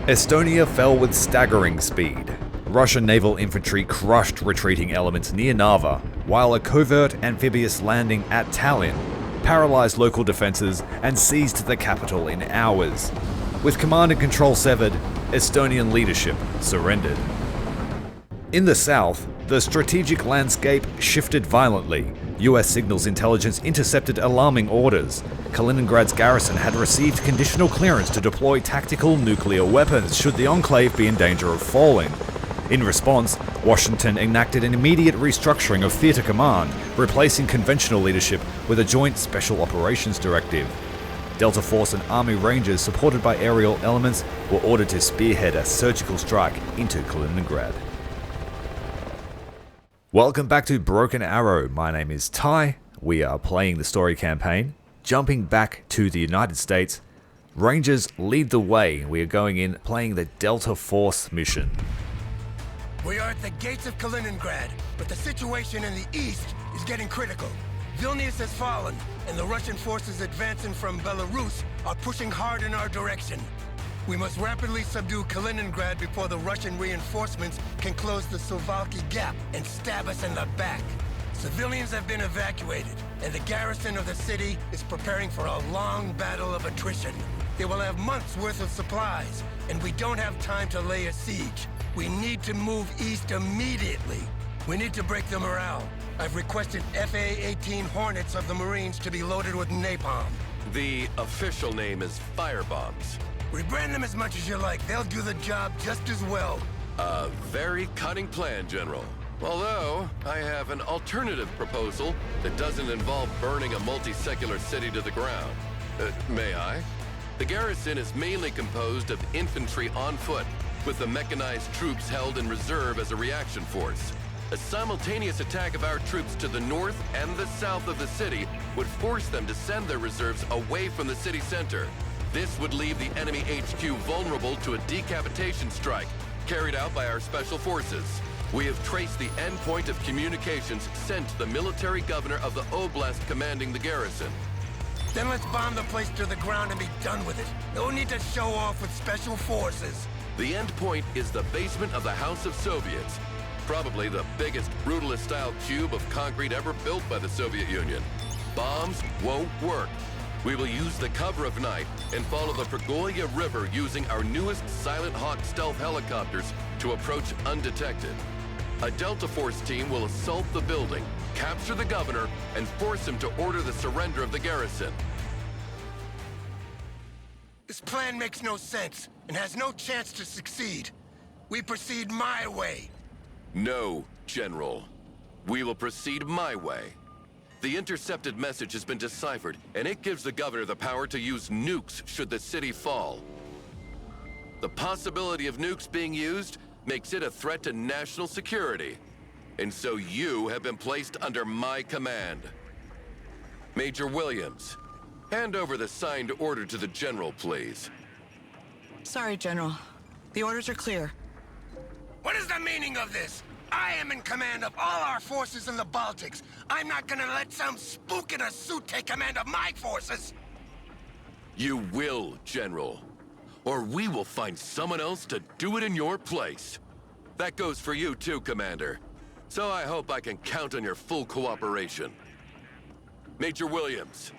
Estonia fell with staggering speed. Russian naval infantry crushed retreating elements near Narva, while a covert amphibious landing at Tallinn paralyzed local defenses and seized the capital in hours. With command and control severed, Estonian leadership surrendered. In the south, the strategic landscape shifted violently. US signals intelligence intercepted alarming orders. Kaliningrad's garrison had received conditional clearance to deploy tactical nuclear weapons should the enclave be in danger of falling. In response, Washington enacted an immediate restructuring of theater command, replacing conventional leadership with a joint special operations directive. Delta Force and Army Rangers, supported by aerial elements, were ordered to spearhead a surgical strike into Kaliningrad. Welcome back to Broken Arrow. My name is Ty. We are playing the story campaign. Jumping back to the United States, Rangers lead the way. We are going in playing the Delta Force mission. We are at the gates of Kaliningrad, but the situation in the east is getting critical. Vilnius has fallen, and the Russian forces advancing from Belarus are pushing hard in our direction. We must rapidly subdue Kaliningrad before the Russian reinforcements can close the Suwalki Gap and stab us in the back. Civilians have been evacuated, and the garrison of the city is preparing for a long battle of attrition. They will have months' worth of supplies, and we don't have time to lay a siege. We need to move east immediately. We need to break the morale. I've requested FA-18 Hornets of the Marines to be loaded with napalm. The official name is firebombs. Rebrand them as much as you like. They'll do the job just as well. A very cunning plan, General. Although, I have an alternative proposal that doesn't involve burning a multi-secular city to the ground. May I? The garrison is mainly composed of infantry on foot, with the mechanized troops held in reserve as a reaction force. A simultaneous attack of our troops to the north and the south of the city would force them to send their reserves away from the city center. This would leave the enemy HQ vulnerable to a decapitation strike carried out by our special forces. We have traced the endpoint of communications sent to the military governor of the oblast commanding the garrison. Then let's bomb the place to the ground and be done with it. No need to show off with special forces. The endpoint is the basement of the House of Soviets, probably the biggest brutalist-style cube of concrete ever built by the Soviet Union. Bombs won't work. We will use the cover of night and follow the Pergolia River using our newest Silent Hawk stealth helicopters to approach undetected. A Delta Force team will assault the building, capture the governor, and force him to order the surrender of the garrison. This plan makes no sense and has no chance to succeed. We proceed my way. No, General. We will proceed my way. The intercepted message has been deciphered, and it gives the governor the power to use nukes should the city fall. The possibility of nukes being used makes it a threat to national security. And so you have been placed under my command. Major Williams, hand over the signed order to the General, please. Sorry, General. The orders are clear. What is the meaning of this? I am in command of all our forces in the Baltics. I'm not gonna let some spook in a suit take command of my forces. You will, General. Or we will find someone else to do it in your place. That goes for you too, Commander. So I hope I can count on your full cooperation. Major Williams.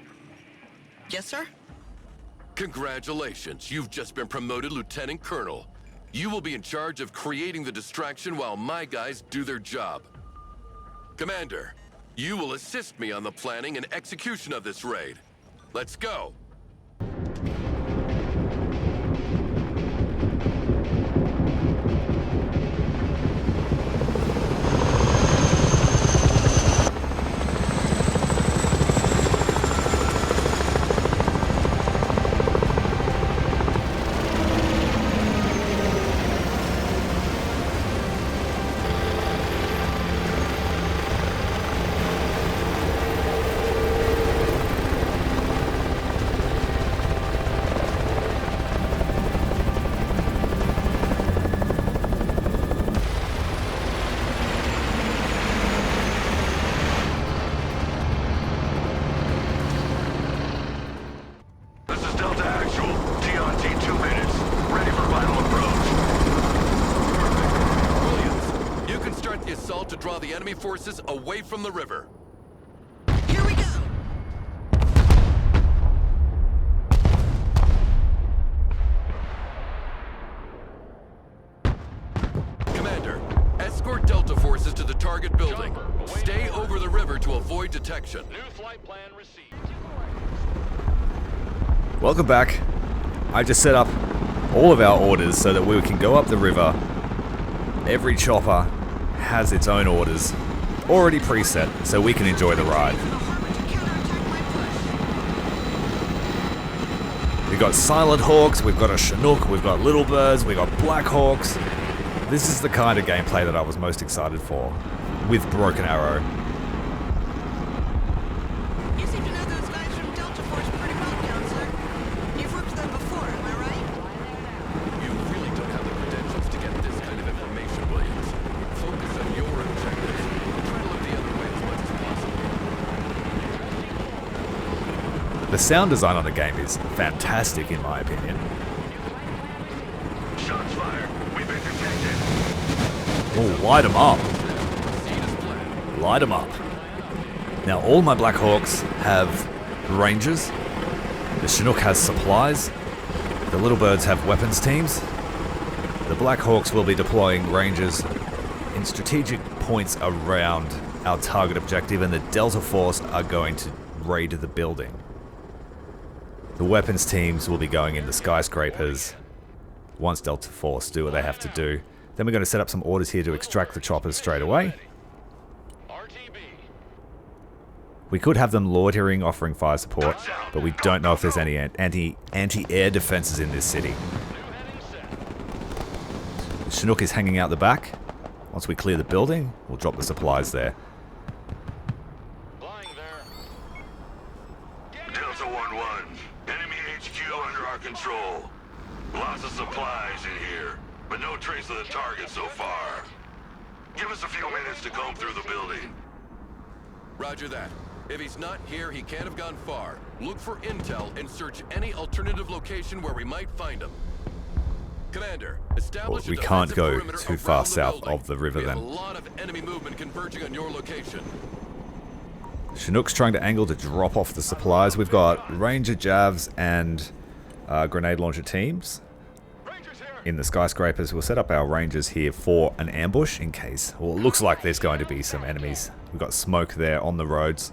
Yes, sir? Congratulations, you've just been promoted Lieutenant Colonel. You will be in charge of creating the distraction while my guys do their job. Commander, you will assist me on the planning and execution of this raid. Let's go! to draw the enemy forces away from the river. Here we go. Commander, escort Delta forces to the target building. Stay over the river to avoid detection. New flight plan received. Welcome back. I just set up all of our orders so that we can go up the river. Every chopper has its own orders already preset so we can enjoy the ride. The harbor to counterattack my push. We've got Silent Hawks, we've got a Chinook, we've got Little Birds, we've got Black Hawks. This is the kind of gameplay that I was most excited for, with Broken Arrow. You seem to know those guys from Delta Force pretty well, Counselor. You've worked with them before, am I right? You really don't have the credentials to get this kind of information, Williams. Focus on your objectives. Try to look the other way as much as possible. The sound design on the game is fantastic in my opinion. Shots fired. We've been detected. Oh, light them up. Light them up. Now all my Black Hawks have rangers. The Chinook has supplies. The Little Birds have weapons teams. The Black Hawks will be deploying rangers in strategic points around our target objective, and the Delta Force are going to raid the building. The weapons teams will be going in the skyscrapers once Delta Force do what they have to do. Then we're going to set up some orders here to extract the choppers straight away. RTB. We could have them loitering, offering fire support, but we don't know if there's any anti-air defenses in this city. New heading set. The Chinook is hanging out the back. Once we clear the building, we'll drop the supplies there. Flying there. Delta 1-1. Enemy HQ under our control. Lots of supplies in here, but no trace of the target so far. Give us a few minutes to comb through the building. Roger that. If he's not here, he can't have gone far. Look for intel and search any alternative location where we might find him. Commander, establish Well, we a can't defensive go perimeter too around far the south building. of the river We have then. a lot of enemy movement converging on your location. Chinook's trying to angle to drop off the supplies. We've got Ranger Javs and grenade launcher teams Rangers here. in the skyscrapers. We'll set up our Rangers here for an ambush in case. Well, it looks like there's going to be some enemies. We've got smoke there on the roads.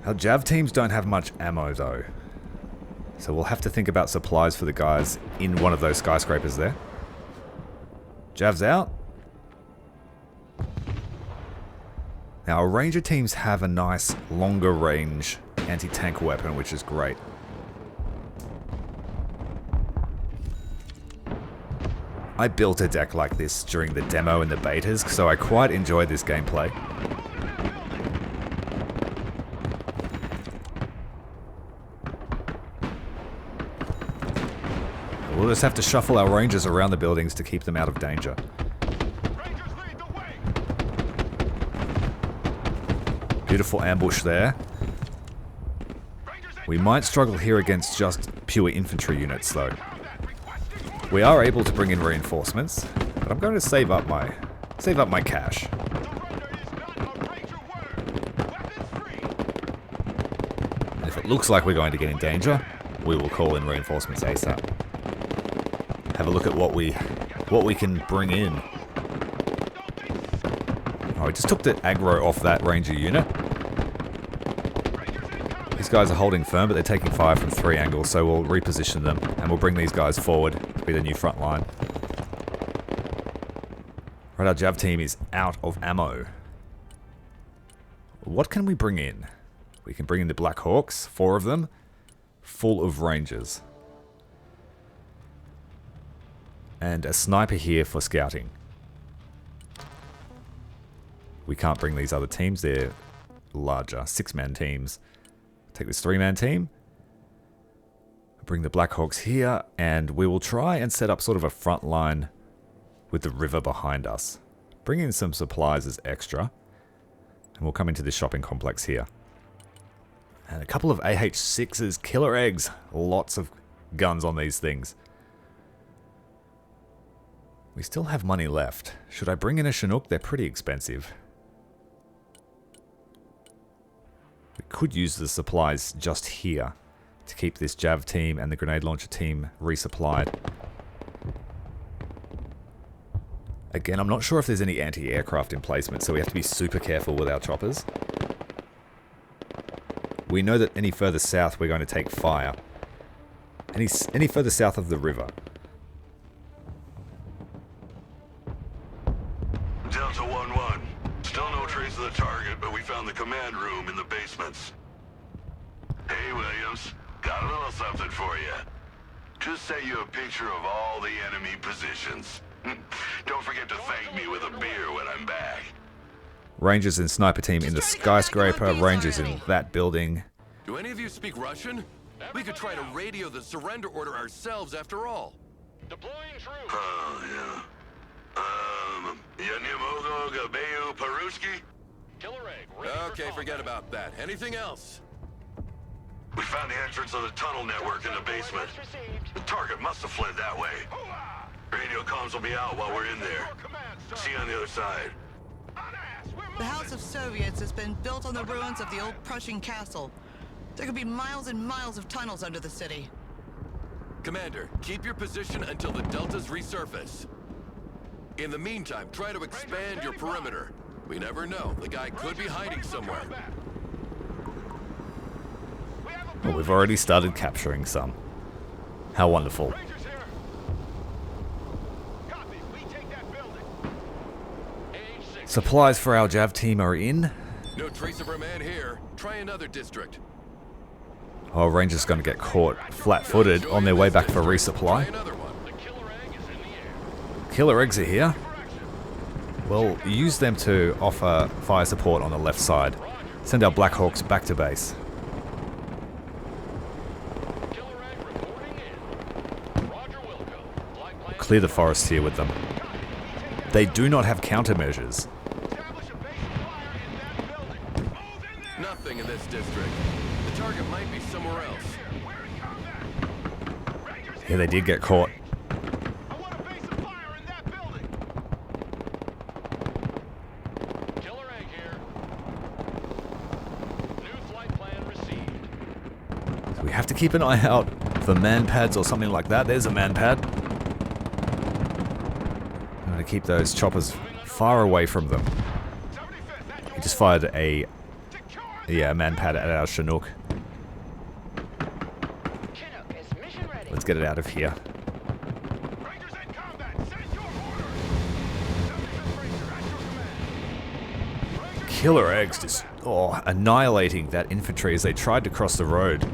Our Jav teams don't have much ammo though, so we'll have to think about supplies for the guys in one of those skyscrapers there. Jav's out. Now our Ranger teams have a nice longer range anti-tank weapon, which is great. I built a deck like this during the demo and the betas, so I quite enjoy this gameplay. We'll just have to shuffle our Rangers around the buildings to keep them out of danger. Rangers lead the way. Beautiful ambush there. We might struggle here against just pure infantry units though. We are able to bring in reinforcements, but I'm going to save up my cash. And if it looks like we're going to get in danger, we will call in reinforcements ASAP. Have a look at what we can bring in. Oh, we just took the aggro off that Ranger unit. These guys are holding firm, but they're taking fire from 3 angles, so we'll reposition them, and we'll bring these guys forward to be the new front line. Right, our Jav team is out of ammo. What can we bring in? We can bring in the Black Hawks, 4 of them, full of Rangers. And a sniper here for scouting. We can't bring these other teams, they're larger, 6-man teams. Take this 3-man team. Bring the Black Hawks here, and we will try and set up sort of a front line with the river behind us. Bring in some supplies as extra, and we'll come into this shopping complex here. And a couple of AH-6s, killer eggs. Lots of guns on these things. We still have money left. Should I bring in a Chinook? They're pretty expensive. We could use the supplies just here to keep this Jav team and the grenade launcher team resupplied. Again, I'm not sure if there's any anti-aircraft emplacement, so we have to be super careful with our choppers. We know that any further south we're going to take fire. Any further south of the river. Delta 1-1. Still no trace of the target, but we found the command room in the basements. Hey, Williams. Got a little something for you. Just sent you a picture of all the enemy positions. Don't forget to thank me with a beer when I'm back. Rangers and sniper team in the skyscraper. Rangers in that building. Do any of you speak Russian? We could try to radio the surrender order ourselves after all. Deploying troops. Oh, yeah. Я не могу говорить по-русски? Killer egg. Ready for Okay, combat. forget about that. Anything else? We found the entrance of the tunnel network in the basement. The target must have fled that way. Radio comms will be out while we're in there. See you on the other side. The House of Soviets has been built on the ruins of the old Prussian castle. There could be miles and miles of tunnels under the city. Commander, keep your position until the deltas resurface. In the meantime, try to expand your perimeter. We never know. The guy could be hiding somewhere. Well, we've already started capturing some. How wonderful. Rangers here. Copy. We take that building. AH-6. Supplies for our Jav team are in. No trace of our man here. Try another district. Oh, Rangers going to get caught flat-footed on their way back for Try resupply. another one. The killer egg is in the air. Killer eggs are here. Well, use them to offer fire support on the left side. Send our Black Hawks back to base. Killer egg reporting in. Roger Wilco. Flight plan. Clear the forest here with them. They do not have countermeasures. Establish a base of fire in that building. Move in there. Nothing in this district. The target might be somewhere else. We're in combat. Rangers Yeah, here. they did get caught. I want a base of fire in that building. Killer egg here. New flight plan received. So we have to keep an eye out for man pads or something like that. There's a man pad. I'm going to keep those choppers far away from them. 75th. That's He just fired a secure. man pad at our Chinook. Chinook is mission ready. Let's get it out of here. Rangers in combat. Send your orders. 75th Ranger at your command. Rangers Killer eggs just annihilating that infantry as they tried to cross the road.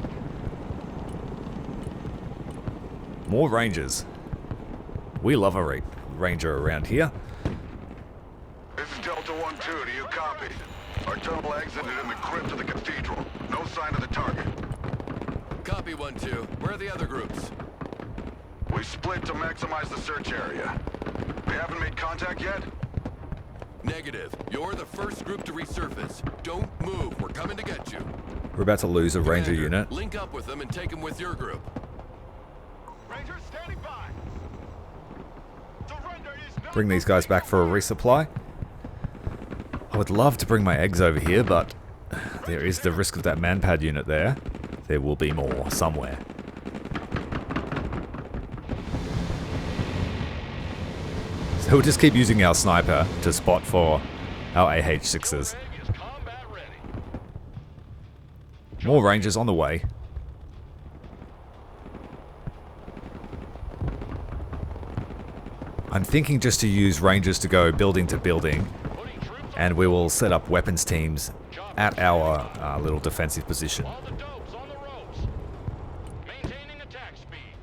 More Rangers. We love a Ranger around here. This is Delta 1-2. Do you copy? Our tunnel exited in the crypt of the cathedral. No sign of the target. Copy 1-2. Where are the other groups? We split to maximize the search area. We haven't made contact yet? Negative. You're the first group to resurface. Don't move. We're coming to get you. We're about to lose a Ranger Commander, unit. Link up with them and take them with your group. Rangers standing by. Surrender is not Bring these guys back for a resupply. I would love to bring my eggs over here, but there is the risk of that manpad unit there. There will be more somewhere. So we'll just keep using our sniper to spot for our AH-6s. egg is combat ready. More Rangers on the way. I'm thinking just to use Rangers to go building to building, Putting troops and we will set up weapons teams at our little defensive position. all the dopes on the ropes. Maintaining attack speed.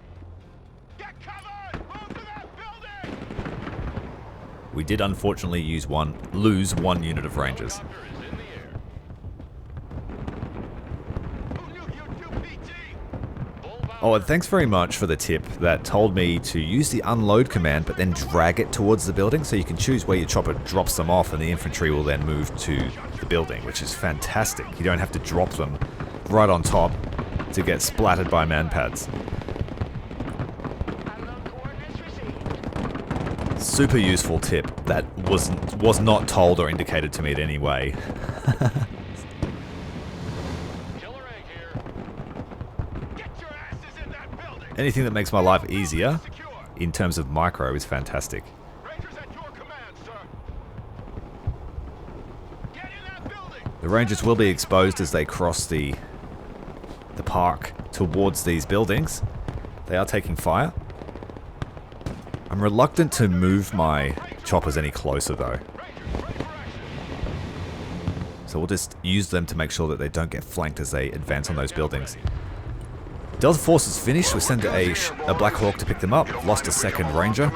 Get covered! Move to that building! We did unfortunately lose one unit of Rangers. Helicopter is in the air. Who knew you'd do PT? Full power. Oh, and thanks very much for the tip that told me to use the unload command but then drag it towards the building, so you can choose where your chopper drops them off and the infantry will then move to the building, which is fantastic. You don't have to drop them right on top to get splattered by manpads. Unknown coordinates received. Super useful tip that was not told or indicated to me in any way. Killer egg here. Get your asses in that building. Anything that makes my life easier Secure. in terms of micro is fantastic. Rangers at your command, sir. Get in that building. The Rangers will be exposed as they cross the park towards these buildings. They are taking fire. I'm reluctant to move my choppers any closer though. So we'll just use them to make sure that they don't get flanked as they advance on those buildings. Delta Force is finished. We send a Black Hawk to pick them up. We've lost a second Ranger.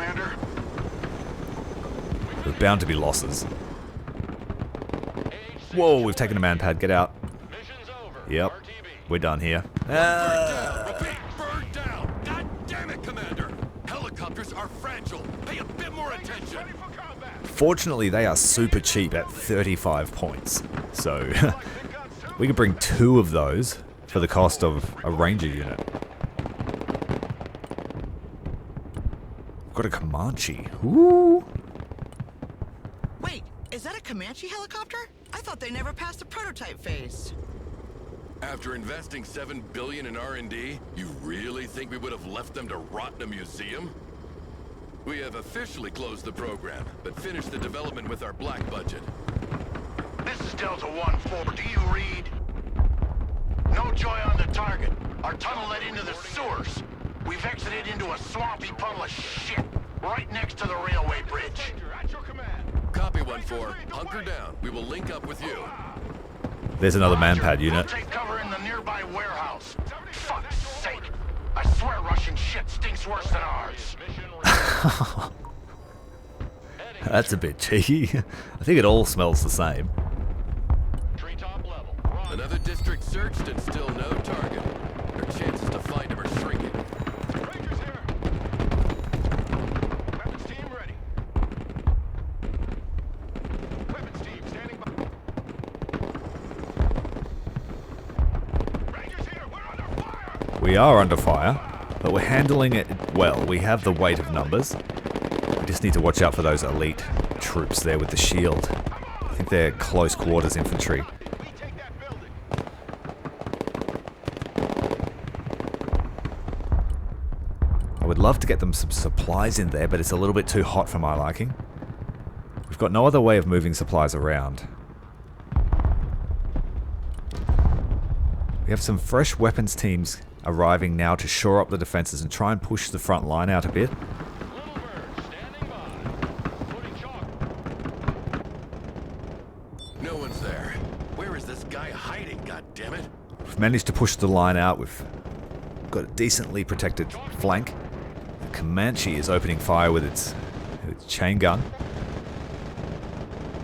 There's bound to be losses. Whoa, we've taken a man pad. Get out. Mission's over. Yep, RTB. we're done here. Repeat, bird down! God damn it, Commander! Helicopters are fragile. Pay a bit more attention. Ready for combat. Fortunately, they are super cheap at 35 points. So we can bring 2 of those for the cost of a Ranger unit. We've got a Comanche. Ooh. Wait, is that a Comanche helicopter? I thought they never passed the prototype phase. After investing $7 billion in R&D, you really think we would have left them to rot in a museum? We have officially closed the program, but finished the development with our black budget. This is Delta 1-4. Do you read? No joy on the target. Our tunnel led into the sewers. We've exited into a swampy puddle of shit right next to the railway bridge. Ranger at your command. Copy 1-4. Hunker down. We will link up with you. There's another man-pad We'll unit. take cover in the nearby warehouse. Fuck's sake. I swear Russian shit stinks worse than ours. Mission ready. That's a bit cheeky. I think it all smells the same. Treetop level. Roger. Another district searched and still no target. Our chances to find him are shrinking. Rangers here. Weapons team ready. Weapons team standing by. Rangers here. We're under fire. We are under fire, but we're handling it well. We have the weight of numbers. We just need to watch out for those elite troops there with the shield. I think they're close quarters infantry. We take that building. I would love to get them some supplies in there, but it's a little bit too hot for my liking. We've got no other way of moving supplies around. We have some fresh weapons teams arriving now to shore up the defenses and try and push the front line out a bit. Little bird standing by. Putting chalk. No one's there. Where is this guy hiding, goddammit? We've managed to push the line out. We've got a decently protected flank. The Comanche is opening fire with its chain gun.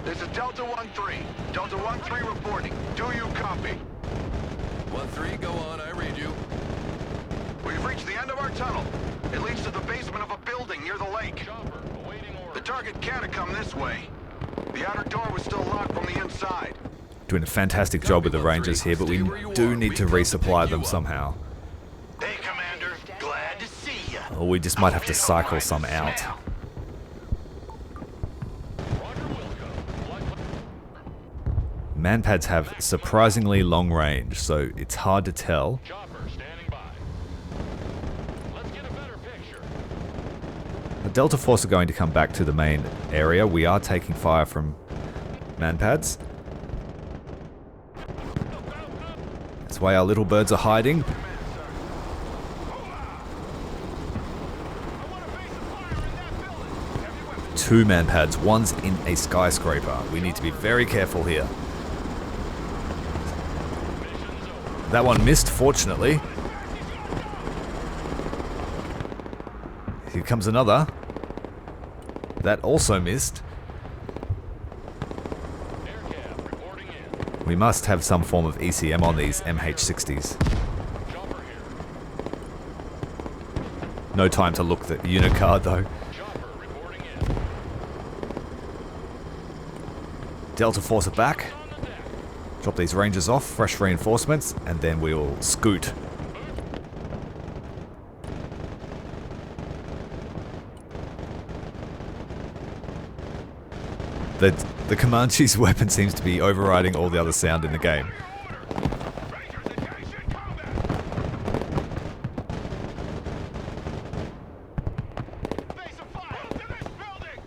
This is Delta 1-3. Delta 1-3 reporting. Do you copy? 1-3, go on, I read you. We've reached the end of our tunnel. It leads to the basement of a building near the lake. Chopper awaiting order. The target can't have come this way. The outer door was still locked from the inside. Doing a fantastic job with the Rangers here, but we do need to resupply them somehow. Hey, Commander. Glad to see ya. Or we just might have to cycle some out. Roger Wilco. Manpads have surprisingly long range, so it's hard to tell. Chopper standing by. Let's get a better picture. The Delta Force are going to come back to the main area. We are taking fire from Manpads. That's why our little birds are hiding. Two Manpads, one's in a skyscraper. We need to be very careful here. That one missed, fortunately. Here comes another. That also missed. Aircab reporting in. We must have some form of ECM on these MH60s. Chopper here. No time to look at the unit card though. Chopper reporting in. Delta Force are back. On the deck. Drop these Rangers off, fresh reinforcements, and then we'll scoot. The Comanche's weapon seems to be overriding all the other sound in the game. Rangers engaged in combat. Base of fire to this building.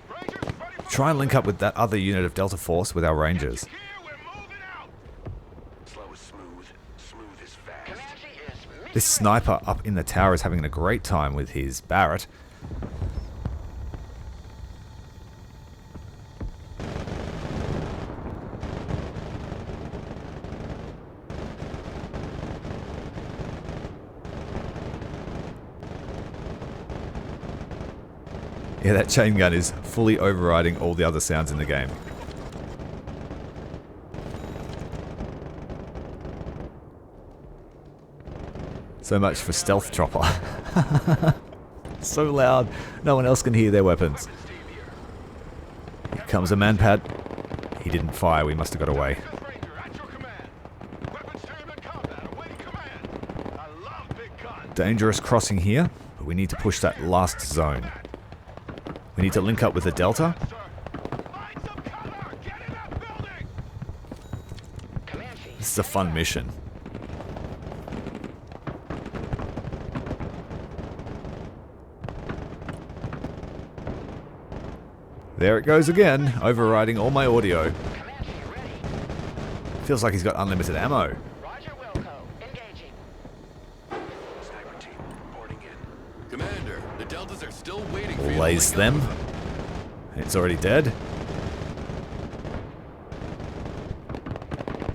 Rangers ready for Try and link up with that other unit of Delta Force with our Rangers. here. We're moving out. Slow is smooth. Smooth is fast. Comanche is mission This sniper up in the tower is having a great time with his Barrett. Yeah, that chain gun is fully overriding all the other sounds in the game. So much for stealth chopper. So loud, no one else can hear their weapons. Here comes a manpad. He didn't fire, we must have got away. Ranger at your command. Weapons team in combat, awaiting command. I love big guns. Dangerous crossing here, but we need to push that last zone. We need to link up with the Delta. Sir, find some cover. Get in that building. Comanche. This is a fun mission. There it goes again, overriding all my audio. Comanche ready. Feels like he's got unlimited ammo. Roger Wilco. Engaging. Sniper team reporting in. Commander, the Deltas are still waiting for you to Lays link up them. with It's already dead.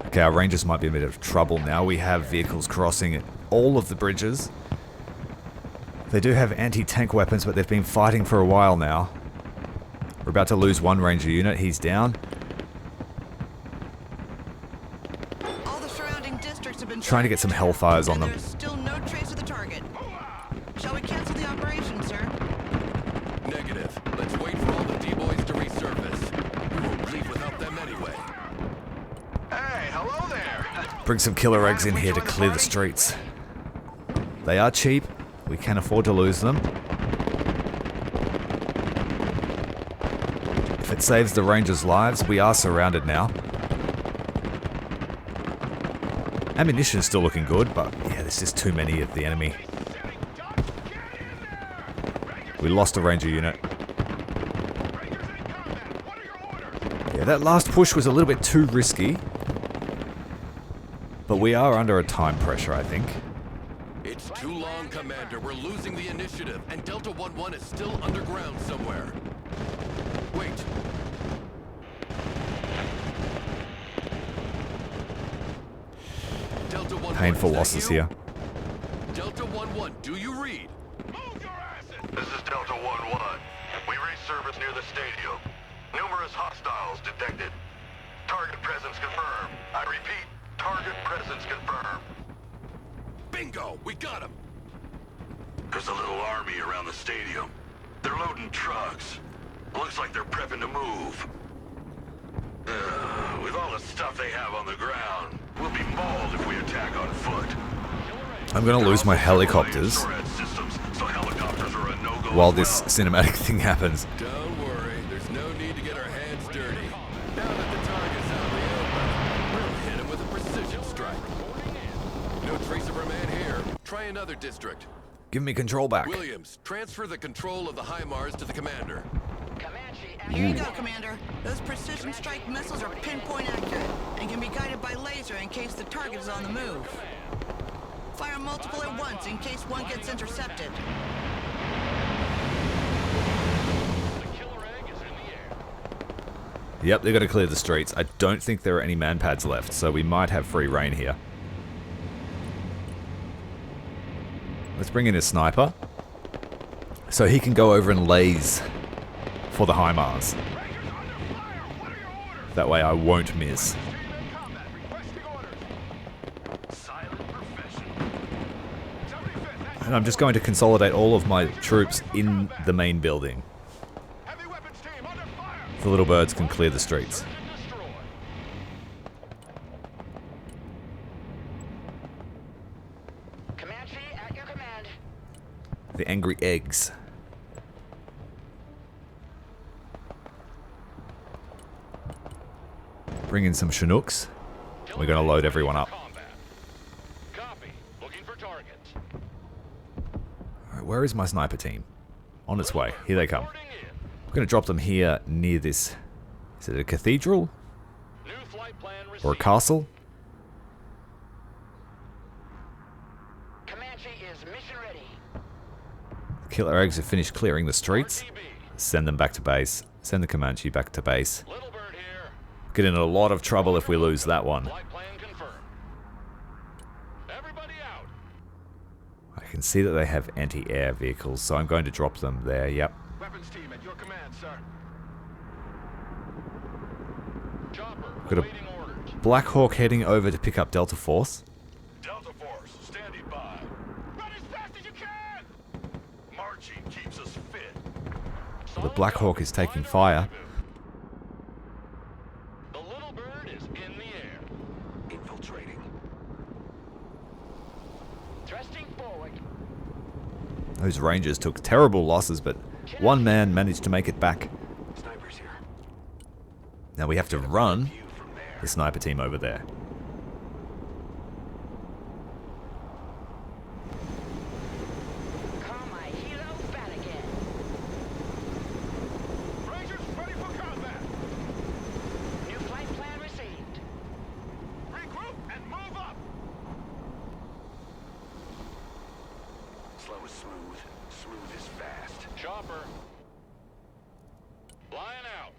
Okay, our Rangers might be in a bit of trouble now. We have vehicles crossing all of the bridges. They do have anti-tank weapons, but they've been fighting for a while now. We're about to lose one Ranger unit. He's down. All the surrounding districts have been Trying to get some Hellfires on and them. There's still no trace of the target. Shall we cancel the operation, sir? Negative. Let's wait for all the D-boys to resurface. We won't leave without them anyway. Hey, hello there. Bring some killer eggs in here to clear the streets. They are cheap. We can afford to lose them. If it saves the Rangers' lives, we are surrounded now. Ammunition is still looking good, but yeah, there's just too many of the enemy. We lost a Ranger unit. Rangers in combat. What are your orders? Yeah, that last push was a little bit too risky. But we are under a time pressure, I think. It's too long, Commander. We're losing the initiative, and Delta 1-1 is still underground somewhere. Wait. Delta 1-1, Painful is that losses you? here. Delta 1-1, do you read? Move your asses. This is Delta 1-1. We resurfaced near the stadium. Numerous hostiles detected. Target presence confirmed. I repeat, target presence confirmed. Bingo! We got him! There's a little army around the stadium. They're loading trucks. Looks like they're prepping to move. With all the stuff they have on the ground, we'll be mauled if we attack on foot. I'm gonna lose my helicopters Spearhead systems, so helicopters are a no-go while as this well. cinematic thing happens. Don't worry, there's no need to get our hands dirty. Now that the target's out in the open, we'll hit him with a precision strike. No trace of our man here. Try another district. Give me control back. Williams, transfer the control of the HIMARS to the commander. Comanche at Here you your go, Commander. Those precision strike missiles are pinpoint accurate and can be guided by laser in case the target is on the move. Fire multiple at once in case one gets intercepted. The killer egg is in the air. Yep, they're gonna clear the streets. I don't think there are any manpads left, so we might have free reign here. Let's bring in a sniper, so he can go over and laze for the HIMARS. Rangers under fire. What are your orders? That way I won't miss. Team in combat. Requesting orders. Silent profession. 75th. And I'm just going to consolidate all of my troops in the main building. Heavy weapons team under fire. The little birds can clear the streets. And destroy. Comanche at your command. The angry eggs. Bring in some Chinooks. We're going to load everyone up. Copy. Looking for targets. Alright, where is my sniper team? On its way. Here they come. I'm going to drop them here near this. Is it a cathedral? New flight plan received. Or a castle? Comanche is mission ready. Killer eggs have finished clearing the streets. Send them back to base. Send the Comanche back to base. Little bird here. Get in a lot of trouble if we lose that one. Flight plan confirmed. Everybody out. I can see that they have anti-air vehicles, so I'm going to drop them there. Yep. Weapons team at your command, sir. Chopper, Got a awaiting orders. Black Hawk heading over to pick up Delta Force. Delta Force, standing by. Run as fast as you can! Marching keeps us fit. The Black Hawk is taking fire. The little bird is in the air. Infiltrating. Thrusting forward. Those Rangers took terrible losses, but one man managed to make it back. Snipers here. Now we have to run View from there. the sniper team over there. Call my hero back again. Rangers ready for combat. New flight plan received. Regroup and move up. Slow is smooth. Smooth is fast. Chopper. Flying out.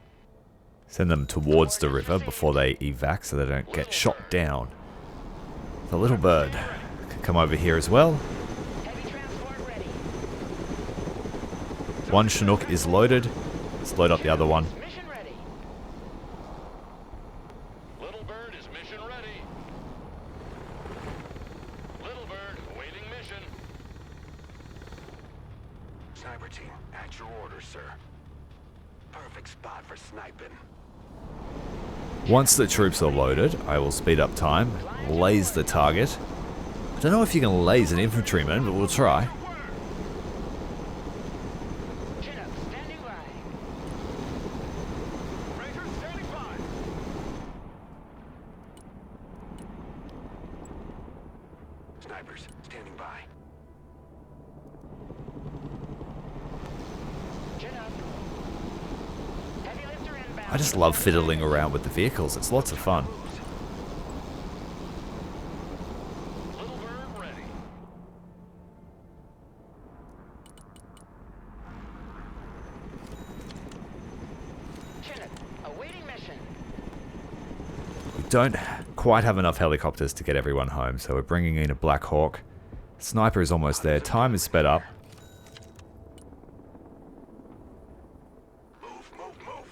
Send them towards the river before they evac so they don't get shot down. The little bird can come over here as well. Heavy transport ready. One Chinook is loaded. Let's load up the other one. Mission ready. Little bird is mission ready. Little bird awaiting mission. Sniper team, at your orders, sir. Perfect spot for sniping. Once the troops are loaded, I will speed up time, laze the target. I don't know if you can laze an infantryman, but we'll try. Chinook standing by. Rangers standing by. Snipers, standing by. Chinook. Heavy lifter inbound. I just love fiddling around with the vehicles. It's lots of fun. Little bird ready. Chinook awaiting mission. We don't quite have enough helicopters to get everyone home, so we're bringing in a Black Hawk. Sniper is almost there. Time is sped up. Move, move, move.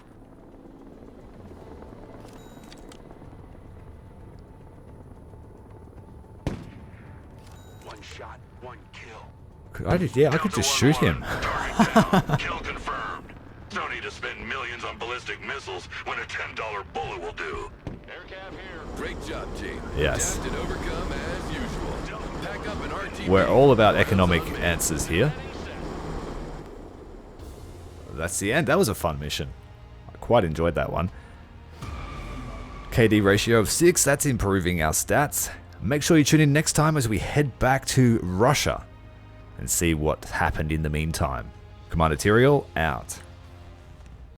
One shot, one kill. I could just shoot him. Target down. Kill confirmed. No need to spend millions on ballistic missiles when a $10 bullet will do. Aircab here. Great job, team. Yes. Adapt and overcome as usual. Pack up an RTB. We're all about economic answers here. That's the end. That was a fun mission. I quite enjoyed that one. KD ratio of 6, that's improving our stats. Make sure you tune in next time as we head back to Russia and see what happened in the meantime. Commander Tyrael, out.